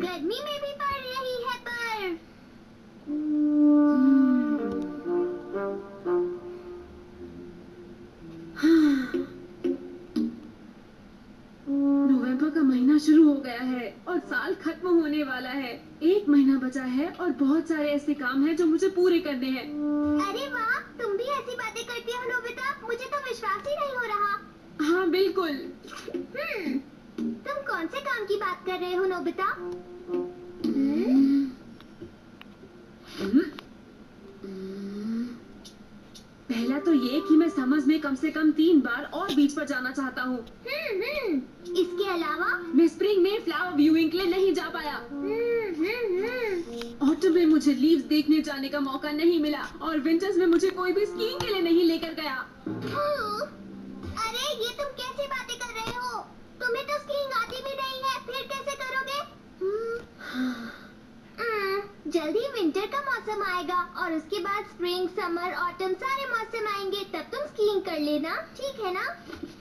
गर्मी में भी पड़ रही है पर नवंबर का महीना शुरू हो गया है और साल खत्म होने वाला है। 1 महीना बचा है और बहुत सारे ऐसे काम हैं जो मुझे पूरे करने हैं। अरे वाह, तुम भी ऐसी बातें करती हो नोबिता, मुझे तो विश्वास ही नहीं हो रहा। हाँ बिल्कुल। तुम कौन से काम की बात कर रहे हो नोबिता? पहला तो ये कि मैं समझ में कम से कम 3 बार और बीच पर जाना चाहता हूँ। इसके अलावा मैं स्प्रिंग में फ्लावर व्यूइंग के लिए नहीं जा पाया। ऑटम में मुझे लीव्स देखने जाने का मौका नहीं मिला और विंटर्स में मुझे कोई भी स्कीइंग के लिए नहीं लेकर गया। अरे ये तुम कैसी बातें कर रहे हो? तुम्हें तो स्कीइंग आती भी नहीं है, फिर कैसे करोगे? जल्दी विंटर का मौसम आएगा और उसके बाद स्प्रिंग, समर, ऑटम सारे मौसम आएंगे, तब तुम स्कीइंग कर लेना, ठीक है ना?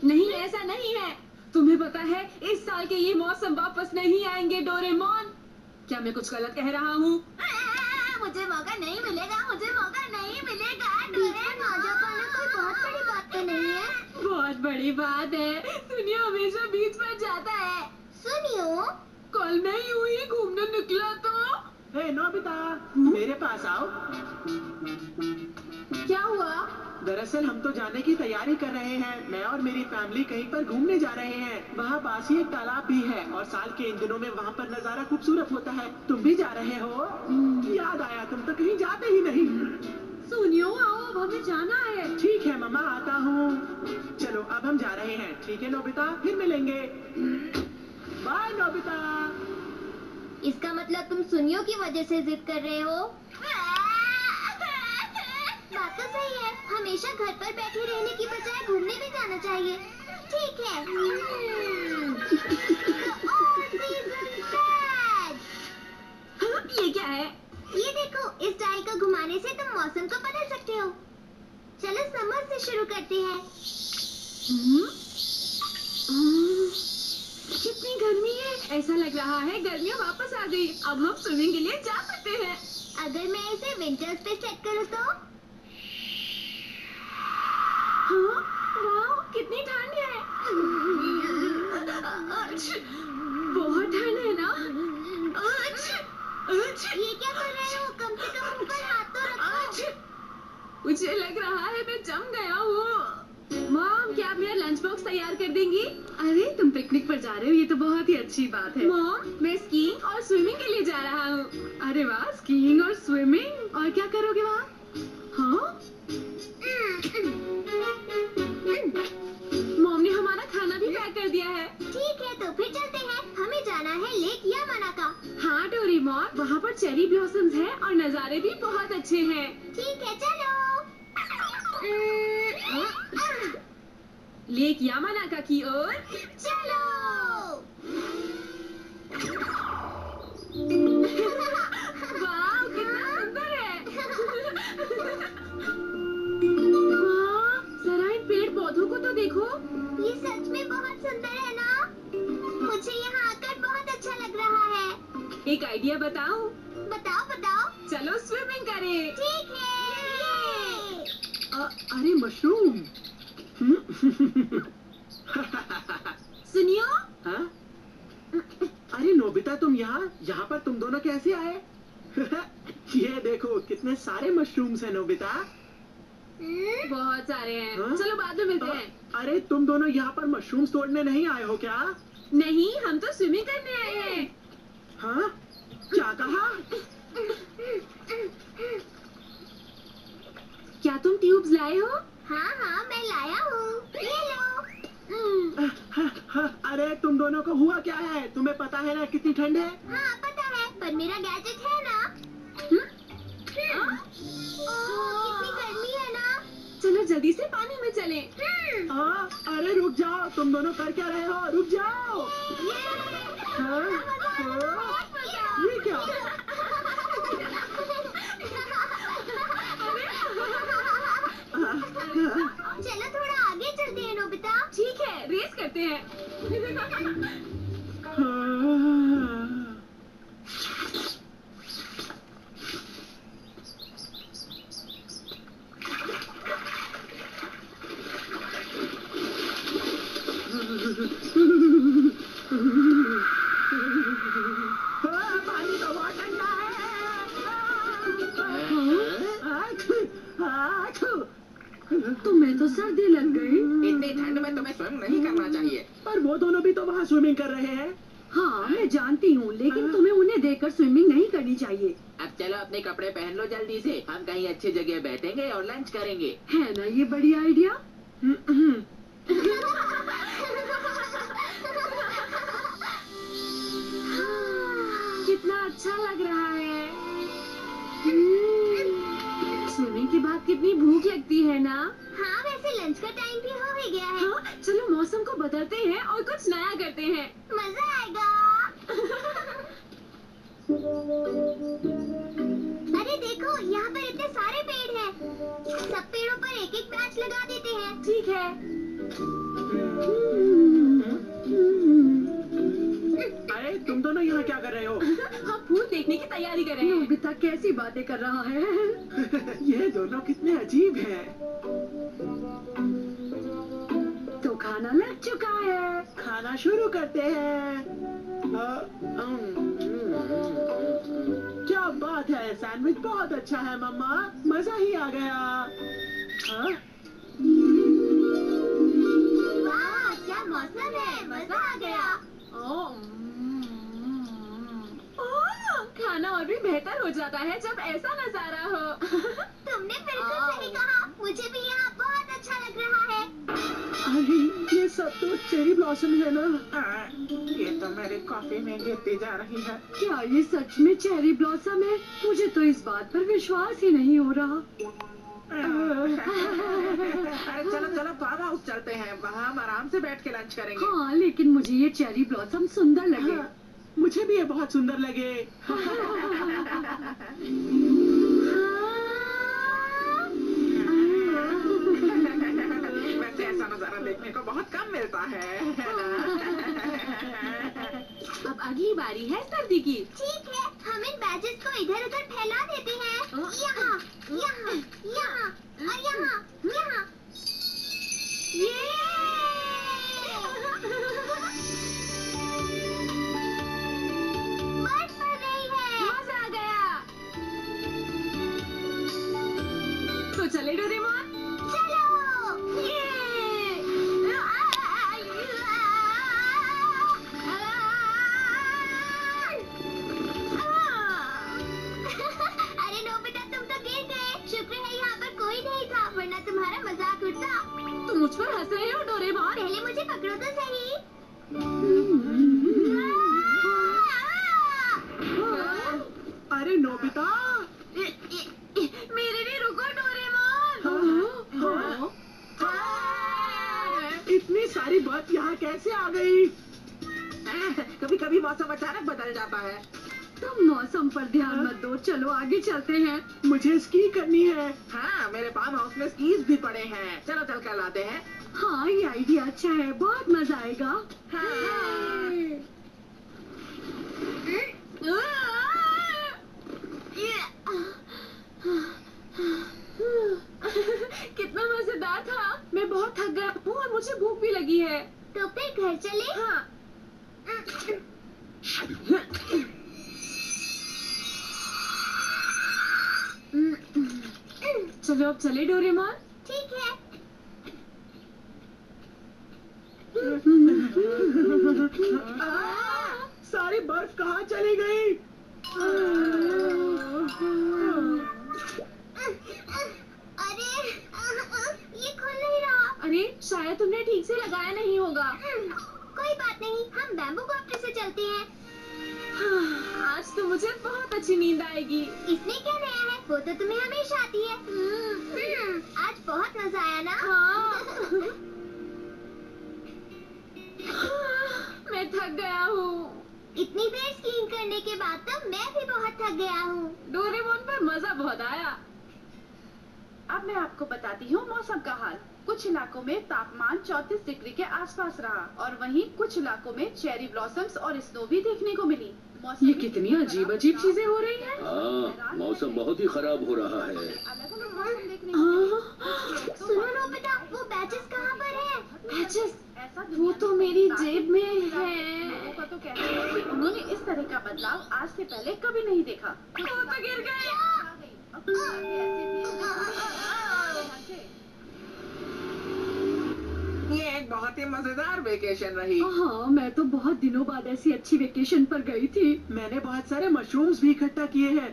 नहीं, ऐसा नहीं है। तुम्हें पता है इस साल के ये मौसम वापस नहीं आएंगे डोरेमोन। क्या मैं कुछ गलत कह रहा हूँ? मुझे मौका नहीं मिलेगा, मुझे मौका नहीं मिलेगा। डोरेमोन कोई बहुत बड़ी बात तो नहीं है। बहुत बड़ी बात है। सुनियो हमेशा बीच पर जाता है। सुनियो, कल मैं यूं ही घूमने निकला तो। हे नोबिता, मेरे पास आओ। क्या हुआ? दरअसल हम तो जाने की तैयारी कर रहे हैं। मैं और मेरी फैमिली कहीं पर घूमने जा रहे हैं। वहाँ पास ही एक तालाब भी है और साल के इन दिनों में वहाँ पर नजारा खूबसूरत होता है। तुम भी जा रहे हो? याद आया, तुम तो कहीं जाते ही नहीं। सुनियो आओ, अब हमें जाना है। ठीक है मम्मा, आता हूँ। चलो अब हम जा रहे हैं। ठीक है नोबिता, फिर मिलेंगे। Bye Nobita. इसका मतलब तुम सुनियो की वजह से जिद कर रहे हो? बात तो सही है, हमेशा घर पर बैठे रहने की बजाय घूमने भी जाना चाहिए। ठीक है। ये क्या है? ये देखो, इस डायल को घुमाने से तुम मौसम को बदल सकते हो। चलो समर से शुरू करते हैं। कितनी गर्मी है। ऐसा लग रहा है गर्मियाँ वापस आ गई। अब हम स्विमिंग के लिए जा सकते हैं। अगर मैं इसे विंटर्स पे सेट करूँ तो? हाँ, वाह, कितनी ठंड है। बहुत ठंड है ना? ये क्या कर रहे हो? कम से कम मुंह पर हाथ तो रखो। मुझे लग रहा है मैं जम गया हूँ। मॉम, क्या आप मेरा लंच बॉक्स तैयार कर देंगी? अरे तुम पिकनिक पर जा रहे हो, ये तो बहुत ही अच्छी बात है। मॉम, मैं स्कीइंग और स्विमिंग के लिए जा रहा हूँ। अरे वाह, स्कीइंग और स्विमिंग। और क्या करोगे वहाँ? हाँ? मॉम ने हमारा खाना भी पैक कर दिया है। ठीक है, तो फिर चलते हैं। हमें जाना है लेक यामानाका। हाँ डोरेमोन, वहाँ पर चेरी ब्लॉसम्स हैं और नज़ारे भी बहुत अच्छे हैं। ठीक है, चलो। लेक यामानाका की ओर चलो। वाह, कितना सुंदर है। वाह, जरा इन पेड़ पौधों को तो देखो। ये सच में बहुत सुंदर है ना? मुझे यहाँ आकर बहुत अच्छा लग रहा है। एक आइडिया बताऊं? बताओ बताओ। चलो स्विमिंग करें। ठीक है। अरे मशरूम। सुनियो। हाँ? अरे नोबिता, तुम यहाँ पर तुम दोनों कैसे आए? ये देखो कितने सारे मशरूम्स हैं नोबिता। बहुत सारे हैं। हाँ? चलो बाद में मिलते हैं। अरे तुम दोनों यहाँ पर मशरूम्स तोड़ने नहीं आए हो क्या? नहीं, हम तो स्विमिंग करने आए हैं। हाँ? क्या कहा? क्या तुम ट्यूब्स लाए हो? हाँ हाँ, मैं लाया हूँ। ये लो। अरे तुम दोनों को हुआ क्या है? तुम्हें पता है ना कितनी ठंड है? हाँ पता है, पर मेरा गैजेट है ना। कितनी गर्मी है ना। चलो जल्दी से पानी में चलें। हाँ? अरे रुक जाओ, तुम दोनों कर क्या रहे हो? रुक जाओ। हाँ? ये क्या? चलो थोड़ा आगे चलते हैं नोबिता। ठीक है, रेस करते हैं। हाँ? पानी तो बहुत ठंडा है। तुम्हें तो सर्दी लग गई। इतनी ठंड में तुम्हें स्विम नहीं करना चाहिए। पर वो दोनों भी तो वहाँ स्विमिंग कर रहे हैं। हाँ मैं जानती हूँ, लेकिन तुम्हें उन्हें देखकर स्विमिंग नहीं करनी चाहिए। अब चलो अपने कपड़े पहन लो जल्दी से, हम कहीं अच्छी जगह बैठेंगे और लंच करेंगे। है ना ये बढ़िया आइडिया? कितना अच्छा लग रहा है। स्विमिंग के बाद कितनी भूख लगती है ना? हाँ वैसे लंच का टाइम भी हो ही गया है। हाँ, चलो मौसम को बदलते हैं और कुछ नया करते हैं। मजा आएगा। अरे देखो यहाँ पर इतने सारे पेड़ हैं। सब पेड़ों पर एक एक पैच लगा देते हैं। ठीक है। अरे तुम दोनों यहाँ क्या कर रहे हो? हम फूल देखने की तैयारी कर रहे हैं। नोबिता कैसी बातें कर रहा है? ये दोनों कितने अजीब हैं। तो खाना लग चुका है। खाना शुरू करते हैं। क्या बात है, सैंडविच बहुत अच्छा है मम्मा, मजा ही आ गया। हाँ? वाह क्या मौसम है, मजा आ गया। खाना और भी बेहतर हो जाता है जब ऐसा नजारा हो। तुमने बिल्कुल सही कहा, मुझे भी यहाँ बहुत अच्छा लग रहा है। अरे ये सब तो चेरी ब्लॉसम है ना? ये तो मेरी कॉफी में गिरती जा रही है। क्या ये सच में चेरी ब्लॉसम है? मुझे तो इस बात पर विश्वास ही नहीं हो रहा। अरे चलो चलो फार्म हाउस चलते हैं, वहाँ हम आराम से बैठ के लंच करेंगे। हाँ लेकिन मुझे ये चेरी ब्लॉसम सुंदर लगे। हाँ, मुझे भी ये बहुत सुंदर लगे। वैसे ऐसा नजारा देखने को बहुत कम मिलता है अब अगली बारी है सर्दी की। ठीक है, हम इन बैचेस को इधर उधर फैला देते हैं। यहाँ, यहाँ, यहाँ और यहाँ, यहाँ। बर्फ पड़ रही है। मजा आ गया। तो चले डोरेमोन। चलो। अरे नोबिता तुम तो गिर गए। शुक्र है यहाँ पर कोई नहीं था, वरना तुम्हारा मजाक उड़ता। तुम मुझ पर हंस रहे हो डोरेमोन? पहले मुझे पकड़ो तो सही। अरे नोबिता, मेरे लिए रुको डोरेमोन। इतनी सारी बर्फ यहाँ कैसे आ गई? कभी कभी मौसम अचानक बदल जाता है। तुम मौसम पर ध्यान मत दो, चलो आगे चलते हैं। मुझे स्की करनी है। हाँ मेरे फार्म हाउस में स्कीज भी पड़े हैं, चलो चल कर लाते हैं। हाँ ये आइडिया अच्छा है, बहुत मजा आएगा। कितना मजेदार था। मैं बहुत थक गया हूँ और मुझे भूख भी लगी है। तो फिर घर चले। हाँ। चलो अब चले डोरेमोन। ठीक है। सारी बर्फ कहाँ चली गई? अरे ये खुल नहीं रहा। अरे शायद तुमने ठीक से लगाया नहीं होगा। कोई बात नहीं, हम बैम्बू कॉप्टर से चलते हैं। आज तो मुझे बहुत अच्छी नींद आएगी। इसमें क्या नया है, वो तो तुम्हें हमेशा आती है। आज बहुत मजा आया ना? हाँ। मैं थक गया हूँ। इतनी देर स्कीइंग करने के बाद तो मैं भी बहुत थक गया हूँ। डोरेमोन पर मजा बहुत आया। अब मैं आपको बताती हूँ मौसम का हाल। कुछ इलाकों में तापमान 34 डिग्री के आसपास रहा और वहीं कुछ इलाकों में चेरी ब्लॉसम्स और स्नो भी देखने को मिली। ये कितनी अजीब अजीब चीजें हो रही हैं। हाँ, मौसम बहुत ही खराब हो रहा है। अलग अलग मौसम देखने को मिले। सुनो नोबिता, वो बैचेस कहाँ पर है? बैचेस ऐसा वो तो मेरी जेब में लोगों है। का तो कहना है कि उन्होंने इस तरह का बदलाव आज से पहले कभी नहीं देखा। वो तो गिर गए। अब कुछ बातें ऐसी थी। ये एक बहुत ही मजेदार वेकेशन रही। हाँ, मैं तो बहुत दिनों बाद ऐसी अच्छी वेकेशन पर गई थी। मैंने बहुत सारे मशरूम्स भी इकट्ठा किए हैं।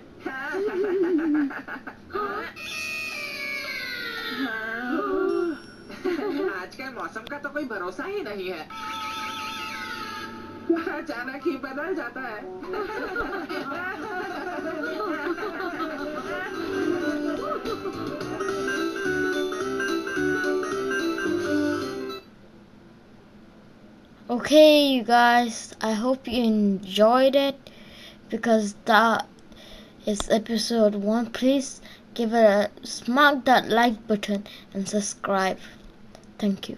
आजकल मौसम का तो कोई भरोसा ही नहीं है, अचानक ही बदल जाता है। Okay, you guys, I hope you enjoyed it, because that is episode 1. Please give it a smack that like button and subscribe. Thank you.